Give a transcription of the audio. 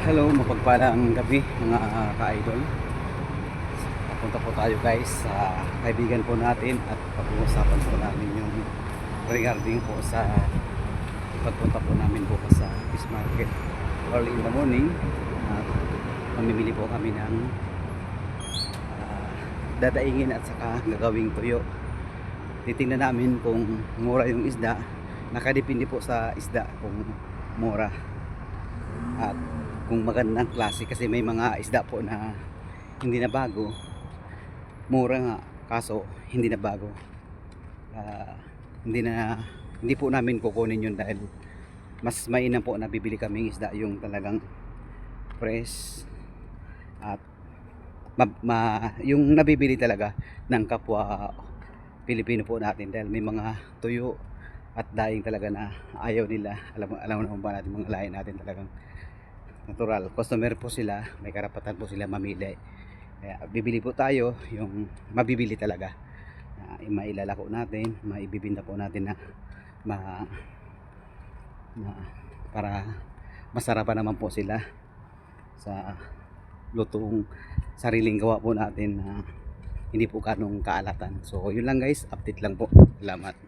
Hello, mapagpalang gabi mga ka-idol. Papunta po tayo guys sa kaibigan po natin at pag-uusapan po namin yung regarding po sa pagpunta po namin bukas sa fish market early in the morning. At mamimili po kami ng dadaingin at saka gagawing tuyo. Titingnan namin kung mura yung isda. Nakadepende po sa isda kung mura at kung magandang klase, kasi may mga isda po na hindi na bago, mura nga kaso hindi na bago. Hindi po namin kukunin yun dahil mas mainam po na bibili kaming isda yung talagang fresh at yung nabibili talaga ng kapwa Pilipino po natin, dahil may mga tuyo at daing talaga na ayaw nila. Alam naman ba natin, mga lahi natin talagang natural customer po sila, may karapatan po sila mamili. Kaya bibili po tayo yung mabibili talaga, mailalako natin, maibibinta po natin na para masarapan naman po sila sa lutong sariling gawa po natin na hindi po kanong kaalatan. So yun lang guys, update lang po. Salamat.